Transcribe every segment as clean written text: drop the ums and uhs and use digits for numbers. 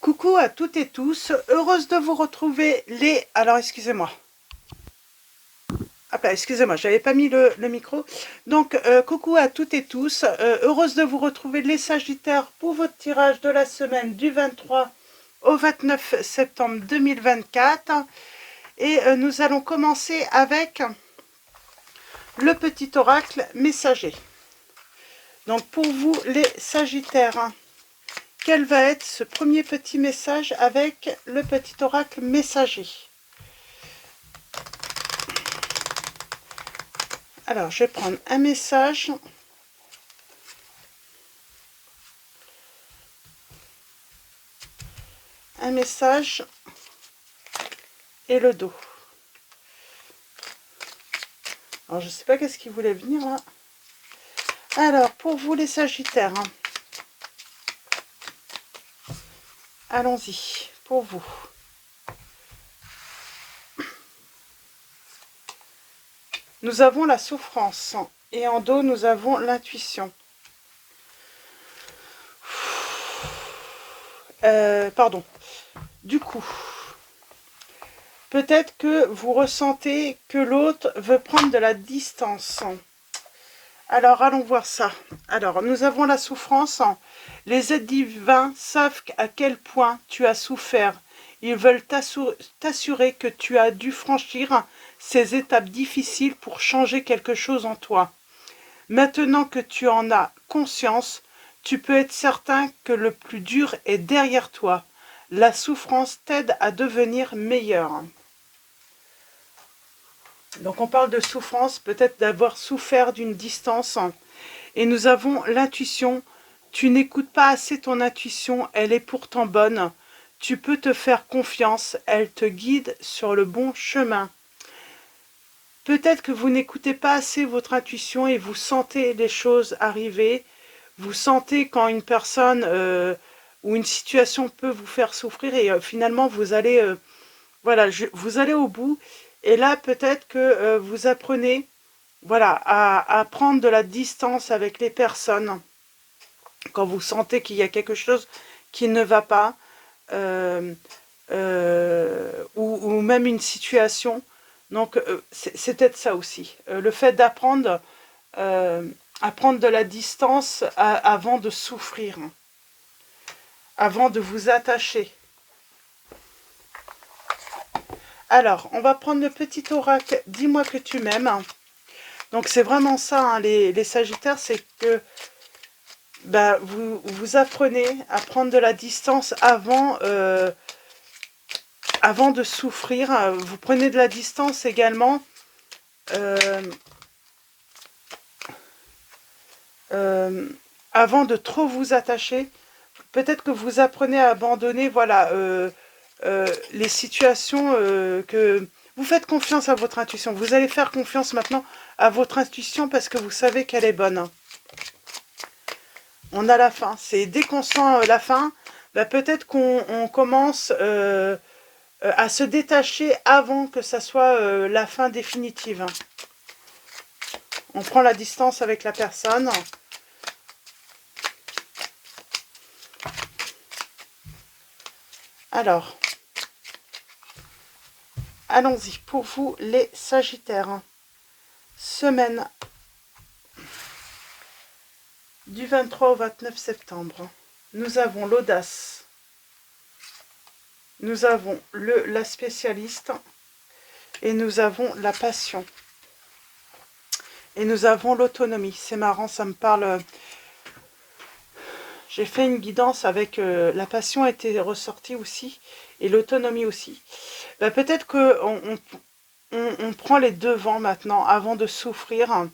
Coucou à toutes et tous, heureuse de vous retrouver les... Alors excusez-moi. Ah, excusez-moi, j'avais pas mis le micro. Donc, coucou à toutes et tous, heureuse de vous retrouver les Sagittaires pour votre tirage de la semaine du 23 au 29 septembre 2024. Et nous allons commencer avec le petit oracle messager. Donc, pour vous les Sagittaires, quel va être ce premier petit message avec le petit oracle messager? Alors, je vais prendre un message. Un message et le dos. Alors, je ne sais pas qu'est-ce qui voulait venir là. Alors, pour vous les Sagittaires, allons-y, pour vous. Nous avons la souffrance et en dos, nous avons l'intuition. Pardon. Du coup, peut-être que vous ressentez que l'autre veut prendre de la distance. Alors, allons voir ça. Alors, nous avons la souffrance. Les êtres divins savent à quel point tu as souffert. Ils veulent t'assurer que tu as dû franchir ces étapes difficiles pour changer quelque chose en toi. Maintenant que tu en as conscience, tu peux être certain que le plus dur est derrière toi. La souffrance t'aide à devenir meilleur. Donc on parle de souffrance, peut-être d'avoir souffert d'une distance. Et nous avons l'intuition. Tu n'écoutes pas assez ton intuition, elle est pourtant bonne. Tu peux te faire confiance, elle te guide sur le bon chemin. Peut-être que vous n'écoutez pas assez votre intuition et vous sentez les choses arriver. Vous sentez quand une personne ou une situation peut vous faire souffrir et finalement vous allez, voilà, vous allez au bout. Et là, peut-être que vous apprenez, voilà, à prendre de la distance avec les personnes quand vous sentez qu'il y a quelque chose qui ne va pas, ou même une situation. Donc, c'est peut-être ça aussi. Le fait d'apprendre à prendre de la distance avant de souffrir, avant de vous attacher. Alors, on va prendre le petit oracle « Dis-moi que tu m'aimes ». Donc, c'est vraiment ça, hein, les Sagittaires, c'est que bah, vous apprenez à prendre de la distance avant de souffrir. Vous prenez de la distance également avant de trop vous attacher. Peut-être que vous apprenez à abandonner, voilà, les situations que... Vous faites confiance à votre intuition. Vous allez faire confiance maintenant à votre intuition parce que vous savez qu'elle est bonne. On a la fin. C'est dès qu'on sent la fin, bah, peut-être qu'on commence à se détacher avant que ça soit la fin définitive. On prend la distance avec la personne. Alors, allons-y pour vous les Sagittaires. Semaine du 23 au 29 septembre. Nous avons l'audace. Nous avons la spécialiste. Et nous avons la passion. Et nous avons l'autonomie. C'est marrant, ça me parle. J'ai fait une guidance avec la passion était ressortie aussi. Et l'autonomie aussi. Bah, peut-être qu'on on prend les devants maintenant avant de souffrir.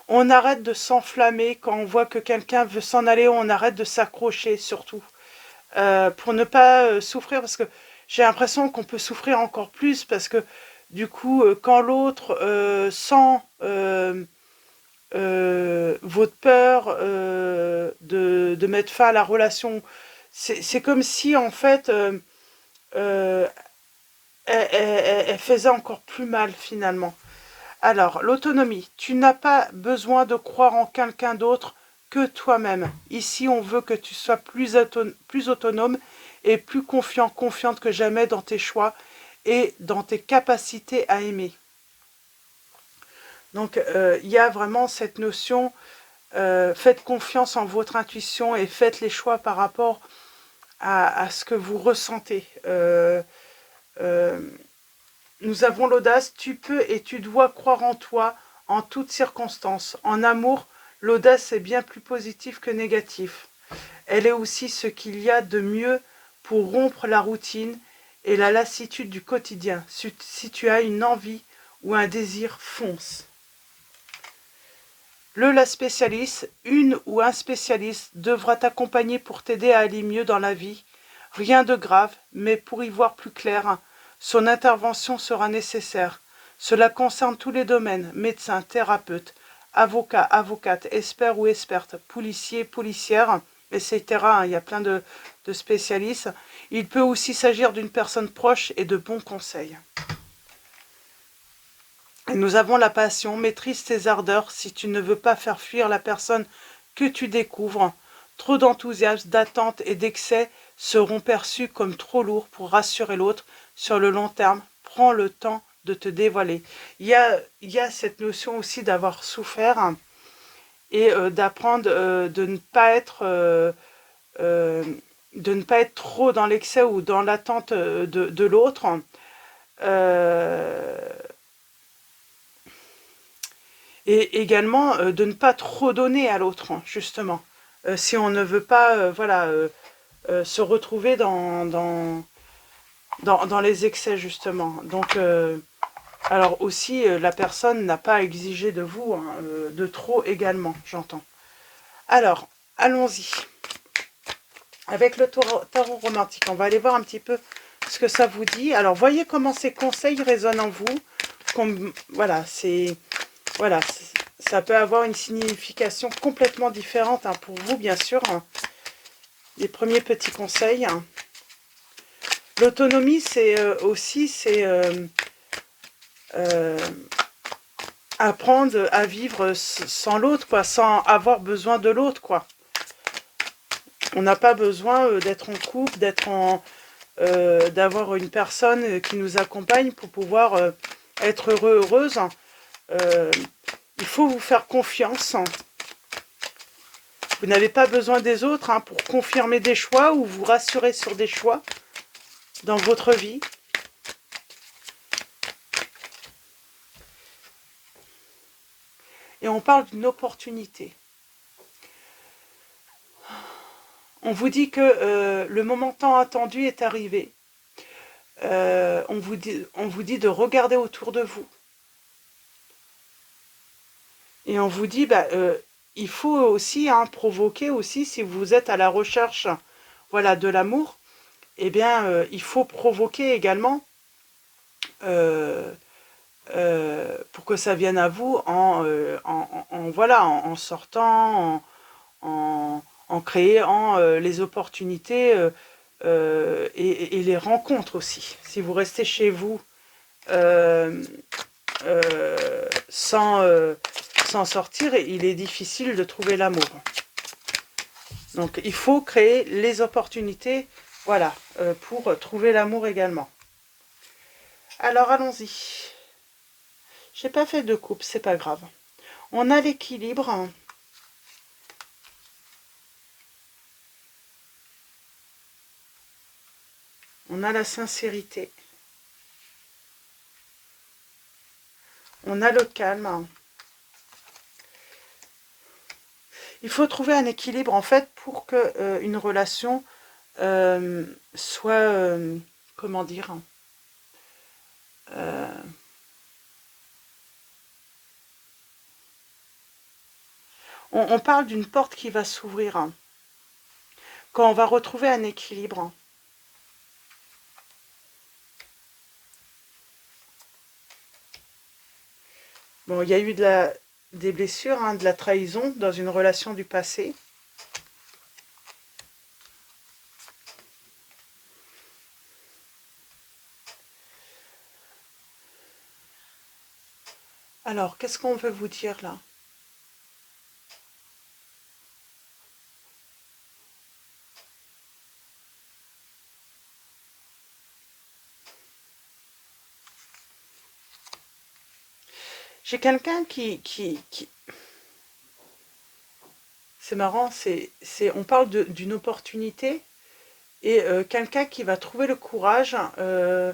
On arrête de s'enflammer quand on voit que quelqu'un veut s'en aller. On arrête de s'accrocher surtout. Pour ne pas souffrir. Parce que j'ai l'impression qu'on peut souffrir encore plus. Parce que du coup, quand l'autre sent votre peur de mettre fin à la relation, c'est comme si en fait elle faisait encore plus mal finalement. Alors, l'autonomie, tu n'as pas besoin de croire en quelqu'un d'autre que toi-même. Ici, on veut que tu sois plus autonome et plus confiante que jamais dans tes choix et dans tes capacités à aimer. Donc, il y a vraiment cette notion, faites confiance en votre intuition et faites les choix par rapport à ce que vous ressentez. Nous avons l'audace, tu peux et tu dois croire en toi en toutes circonstances. En amour, l'audace est bien plus positive que négative. Elle est aussi ce qu'il y a de mieux pour rompre la routine et la lassitude du quotidien. Si tu as une envie ou un désir, fonce. La spécialiste, une ou un spécialiste devra t'accompagner pour t'aider à aller mieux dans la vie. Rien de grave, mais pour y voir plus clair, son intervention sera nécessaire. Cela concerne tous les domaines, médecin, thérapeute, avocat, avocate, expert ou experte, policier, policière, etc. Il y a plein de spécialistes. Il peut aussi s'agir d'une personne proche et de bons conseils. Et nous avons la passion, maîtrise tes ardeurs si tu ne veux pas faire fuir la personne que tu découvres. Trop d'enthousiasme, d'attente et d'excès seront perçus comme trop lourds pour rassurer l'autre. Sur le long terme, prends le temps de te dévoiler. Il y a cette notion aussi d'avoir souffert et d'apprendre de ne pas être trop dans l'excès ou dans l'attente de l'autre. Et également de ne pas trop donner à l'autre, justement. Si on ne veut pas se retrouver dans les excès, justement. Donc, alors aussi, la personne n'a pas à exiger de vous, de trop également, j'entends. Alors, allons-y. Avec le tarot romantique, on va aller voir un petit peu ce que ça vous dit. Alors, voyez comment ces conseils résonnent en vous. Voilà, ça peut avoir une signification complètement différente pour vous, bien sûr. Les premiers petits conseils. L'autonomie, c'est aussi apprendre à vivre sans l'autre, quoi, sans avoir besoin de l'autre, quoi. On n'a pas besoin d'être en couple, d'avoir une personne qui nous accompagne pour pouvoir être heureuse. Il faut vous faire confiance. Vous n'avez pas besoin des autres pour confirmer des choix ou vous rassurer sur des choix dans votre vie. Et on parle d'une opportunité. On vous dit que le moment tant attendu est arrivé. On vous dit de regarder autour de vous. Et on vous dit, il faut aussi provoquer aussi, si vous êtes à la recherche de l'amour, eh bien, il faut provoquer également pour que ça vienne à vous en sortant, en créant les opportunités et les rencontres aussi. Si vous restez chez vous sans sortir, il est difficile de trouver l'amour. Donc il faut créer les opportunités, pour trouver l'amour également. Alors allons-y. J'ai pas fait de coupe, c'est pas grave. On a l'équilibre. On a la sincérité. On a le calme. Il faut trouver un équilibre, en fait, pour que une relation soit, comment dire, on parle d'une porte qui va s'ouvrir quand on va retrouver un équilibre. Bon, il y a eu des blessures, de la trahison dans une relation du passé. Alors, qu'est-ce qu'on veut vous dire là? J'ai quelqu'un c'est marrant, on parle d'une opportunité et quelqu'un qui va trouver le courage, je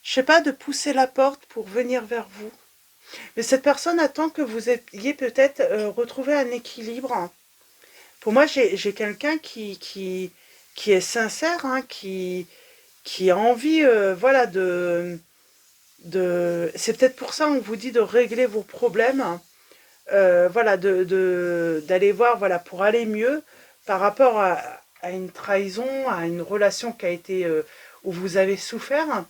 sais pas, de pousser la porte pour venir vers vous. Mais cette personne attend que vous ayez peut-être retrouvé un équilibre. Pour moi, j'ai quelqu'un qui est sincère, hein, qui a envie, voilà, c'est peut-être pour ça qu'on vous dit de régler vos problèmes, voilà, d'aller voir, voilà, pour aller mieux par rapport à une trahison, à une relation qui a été, où vous avez souffert.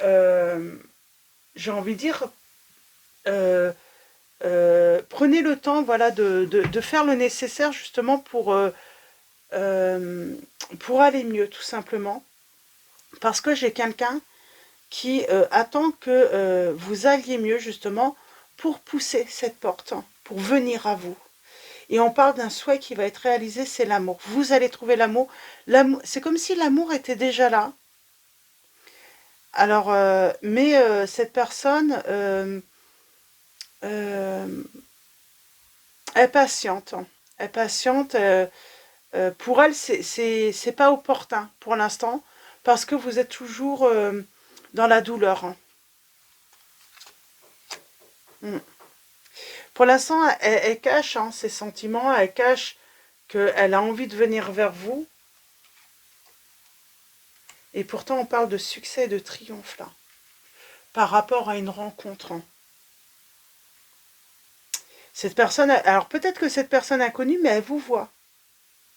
Euh, j'ai envie de dire, euh, prenez le temps, voilà, de faire le nécessaire justement pour aller mieux, tout simplement. Parce que j'ai quelqu'un qui attend que vous alliez mieux, justement, pour pousser cette porte, hein, pour venir à vous. Et on parle d'un souhait qui va être réalisé, c'est l'amour. Vous allez trouver l'amour. C'est comme si l'amour était déjà là. Alors, mais cette personne euh, est patiente. Est patiente. Pour elle, c'est pas opportun pour l'instant, parce que vous êtes toujours dans la douleur, hein. Mm. Pour l'instant, elle cache, hein, ses sentiments, elle cache qu'elle a envie de venir vers vous. Et pourtant, on parle de succès et de triomphe, là, par rapport à une rencontre, hein. Cette personne, alors peut-être que cette personne inconnue, mais elle vous voit.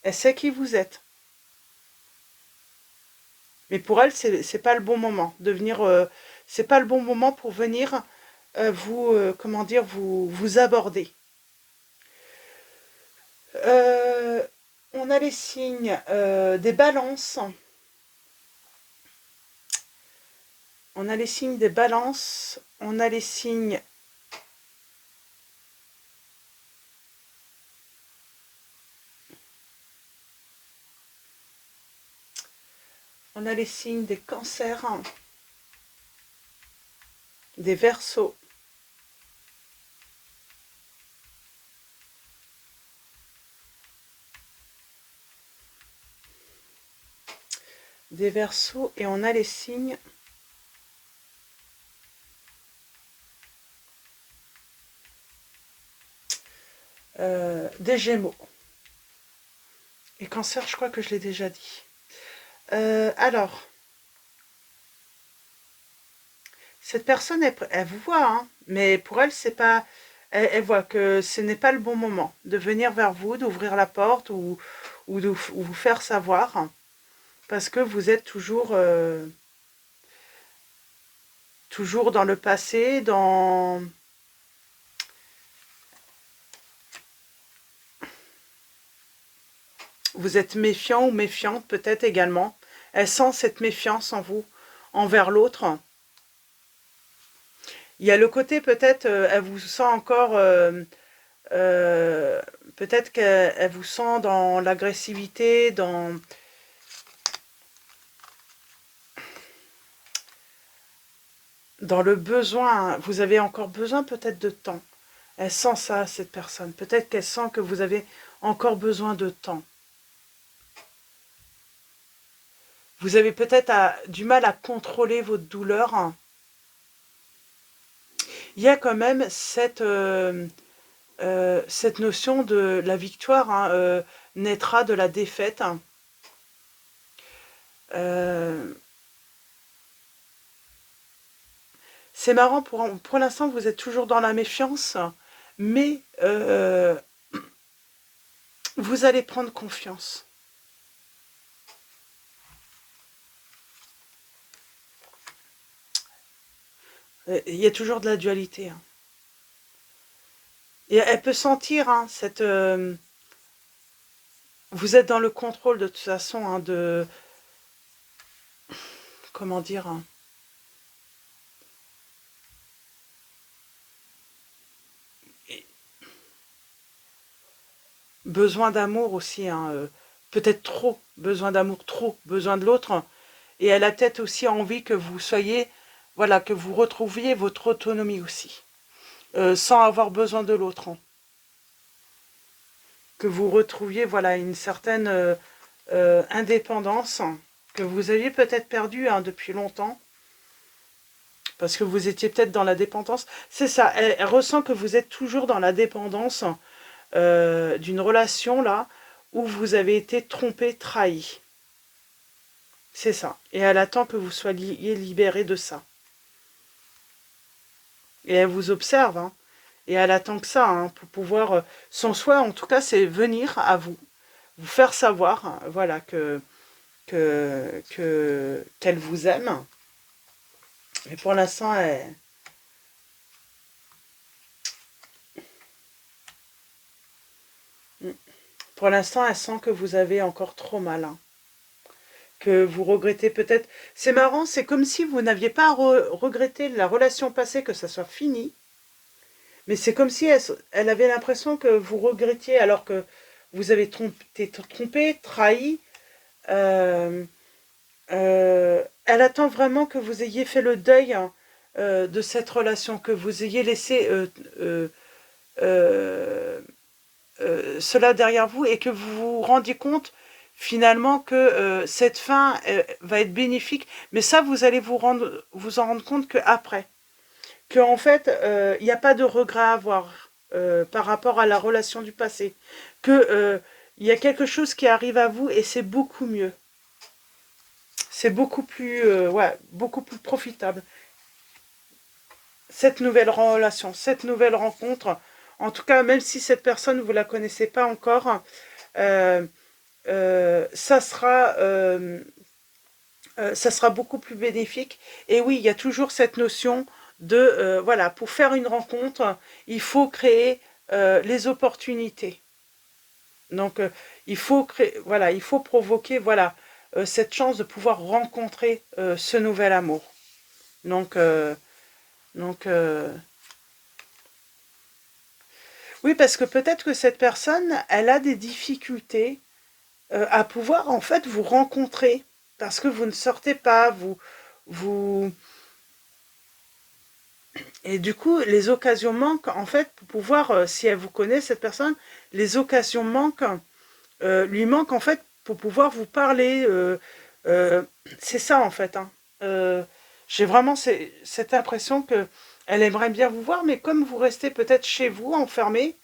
Elle sait qui vous êtes. Mais pour elle, c'est pas le bon moment de venir. C'est pas le bon moment pour venir comment dire, vous aborder. Euh, on a les signes des balances. On a les signes des balances. On a les signes. On a les signes des cancers, des verseaux. Des verseaux et on a les signes des gémeaux. Et cancer, je crois que je l'ai déjà dit. Alors, cette personne, elle vous voit, hein, mais pour elle, c'est pas. Elle voit que ce n'est pas le bon moment de venir vers vous, d'ouvrir la porte ou de vous faire savoir, hein, parce que vous êtes toujours dans le passé, vous êtes méfiant ou méfiante peut-être également. Elle sent cette méfiance en vous, envers l'autre. Il y a le côté peut-être, elle vous sent encore, peut-être qu'elle vous sent dans l'agressivité, dans le besoin. Vous avez encore besoin peut-être de temps. Elle sent ça, cette personne. Peut-être qu'elle sent que vous avez encore besoin de temps. Vous avez peut-être du mal à contrôler votre douleur. Il y a quand même cette notion de la victoire, hein, naîtra de la défaite. C'est marrant, pour l'instant, vous êtes toujours dans la méfiance, mais vous allez prendre confiance. Il y a toujours de la dualité, hein. Et elle peut sentir, hein, vous êtes dans le contrôle de toute façon, hein, comment dire, hein, besoin d'amour aussi, hein, peut-être trop, besoin d'amour, trop, besoin de l'autre. Et elle a peut-être aussi envie que vous soyez, voilà, que vous retrouviez votre autonomie aussi. sans avoir besoin de l'autre. Hein. Que vous retrouviez voilà, une certaine indépendance que vous aviez peut-être perdue hein, depuis longtemps. Parce que vous étiez peut-être dans la dépendance. C'est ça, elle ressent que vous êtes toujours dans la dépendance d'une relation là où vous avez été trompé, trahi. C'est ça. Et elle attend que vous soyez libéré de ça. Et elle vous observe. Hein. Et elle attend que ça hein, pour pouvoir... son souhait, en tout cas, c'est venir à vous. Vous faire savoir, hein, voilà, qu'elle vous aime. Mais pour l'instant, pour l'instant, elle sent que vous avez encore trop mal. Hein. Que vous regrettez peut-être... C'est marrant, c'est comme si vous n'aviez pas à regretter la relation passée, que ça soit fini. Mais c'est comme si elle avait l'impression que vous regrettiez alors que vous avez été trompé, trahi. Elle attend vraiment que vous ayez fait le deuil hein, de cette relation, que vous ayez laissé cela derrière vous et que vous vous rendiez compte finalement que cette fin va être bénéfique. Mais ça, vous allez vous en rendre compte qu'après. Qu'en fait, il n'y a pas de regret à avoir par rapport à la relation du passé. Qu'il y a quelque chose qui arrive à vous et c'est beaucoup mieux. C'est beaucoup beaucoup plus profitable. Cette nouvelle relation, cette nouvelle rencontre, en tout cas, même si cette personne, vous ne la connaissez pas encore, ça sera beaucoup plus bénéfique. Et oui, il y a toujours cette notion de, voilà, pour faire une rencontre, il faut créer les opportunités. Donc, il faut créer, voilà, il faut provoquer, voilà, cette chance de pouvoir rencontrer ce nouvel amour. Donc oui, parce que peut-être que cette personne, elle a des difficultés à pouvoir, en fait, vous rencontrer. Parce que vous ne sortez pas, vous... Et du coup, les occasions manquent, en fait, pour pouvoir, si elle vous connaît, cette personne, les occasions manquent, lui manquent, en fait, pour pouvoir vous parler. C'est ça, en fait. Hein. J'ai vraiment cette impression que elle aimerait bien vous voir, mais comme vous restez peut-être chez vous, enfermé,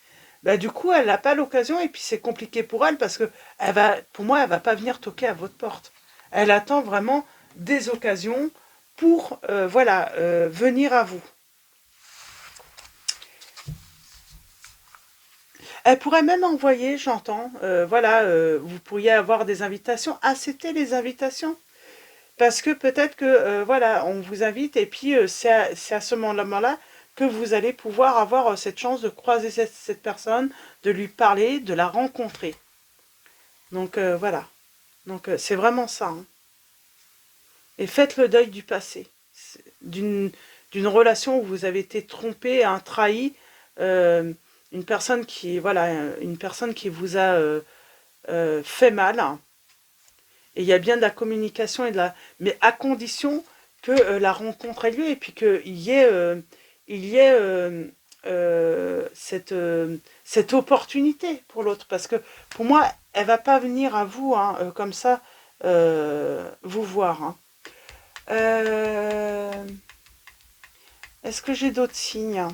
bah, du coup, elle n'a pas l'occasion, et puis c'est compliqué pour elle, parce que pour moi, elle va pas venir toquer à votre porte. Elle attend vraiment des occasions pour, voilà, venir à vous. Elle pourrait même envoyer, j'entends, voilà, vous pourriez avoir des invitations, accepter les invitations. Parce que peut-être que, voilà, on vous invite et puis c'est à ce moment-là que vous allez pouvoir avoir cette chance de croiser cette personne, de lui parler, de la rencontrer. Donc voilà. Donc c'est vraiment ça. Hein. Et faites le deuil du passé. D'une relation où vous avez été trompé, trahi, une personne qui, voilà, une personne qui vous a fait mal. Et il y a bien de la communication et mais à condition que la rencontre ait lieu et puis qu'il y ait, cette opportunité pour l'autre. Parce que pour moi, elle va pas venir à vous hein, comme ça vous voir. Hein. Est-ce que j'ai d'autres signes?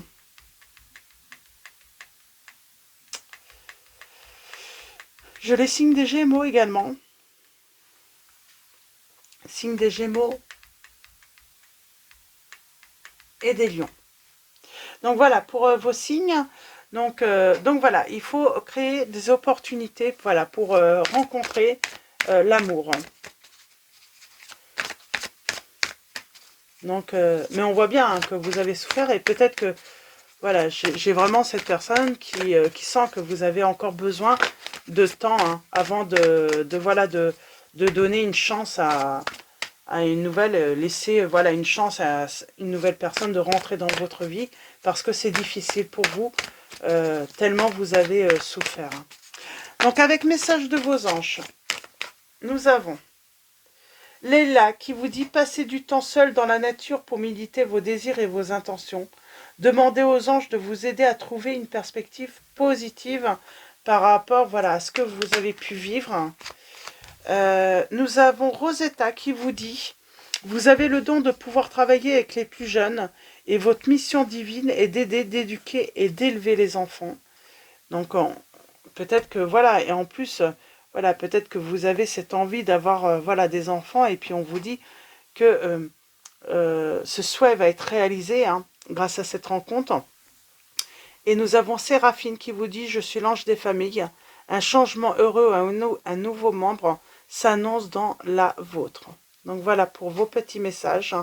Je les signes des Gémeaux également. Signe des Gémeaux et des Lions. Donc voilà, pour vos signes, donc voilà, il faut créer des opportunités voilà, pour rencontrer l'amour. Donc, mais on voit bien hein, que vous avez souffert et peut-être que voilà, j'ai vraiment cette personne qui sent que vous avez encore besoin de temps hein, avant de donner une chance à une nouvelle, laisser voilà, une chance à une nouvelle personne de rentrer dans votre vie parce que c'est difficile pour vous, tellement vous avez souffert. Donc avec message de vos anges, nous avons Léla qui vous dit « Passez du temps seul dans la nature pour méditer vos désirs et vos intentions. Demandez aux anges de vous aider à trouver une perspective positive par rapport, voilà, à ce que vous avez pu vivre. Nous avons Rosetta qui vous dit: vous avez le don de pouvoir travailler avec les plus jeunes et votre mission divine est d'aider, d'éduquer et d'élever les enfants. Donc peut-être que voilà, et en plus voilà, peut-être que vous avez cette envie d'avoir voilà, des enfants, et puis on vous dit que ce souhait va être réalisé hein, grâce à cette rencontre. Et nous avons Séraphine qui vous dit: je suis l'ange des familles, un changement heureux, un nouveau membre s'annonce dans la vôtre. Donc voilà pour vos petits messages.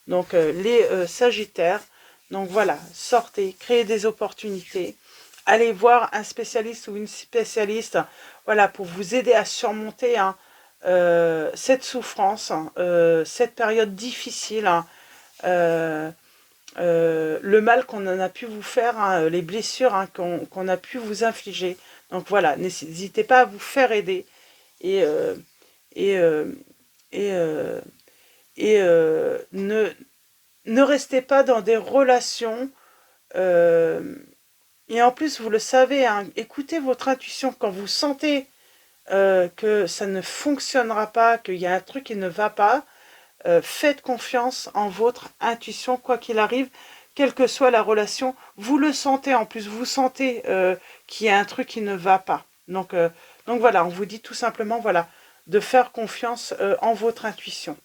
Donc les Sagittaires, donc voilà, sortez, créez des opportunités, allez voir un spécialiste ou une spécialiste, voilà, pour vous aider à surmonter hein, cette souffrance, cette période difficile, hein, le mal qu'on en a pu vous faire, hein, les blessures hein, qu'on a pu vous infliger. Donc voilà, n'hésitez pas à vous faire aider et, et, et, ne restez pas dans des relations. Et en plus, vous le savez, hein, écoutez votre intuition quand vous sentez que ça ne fonctionnera pas, qu'il y a un truc qui ne va pas. Faites confiance en votre intuition, quoi qu'il arrive, quelle que soit la relation. Vous le sentez en plus, vous sentez qu'il y a un truc qui ne va pas. Donc voilà, on vous dit tout simplement voilà, de faire confiance en votre intuition.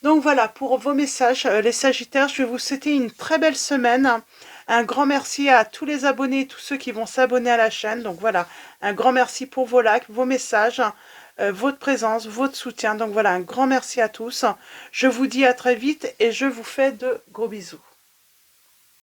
Donc voilà, pour vos messages, les Sagittaires, je vais vous souhaiter une très belle semaine. Un grand merci à tous les abonnés et tous ceux qui vont s'abonner à la chaîne. Donc voilà, un grand merci pour vos likes, vos messages, votre présence, votre soutien. Donc voilà, un grand merci à tous. Je vous dis à très vite et je vous fais de gros bisous.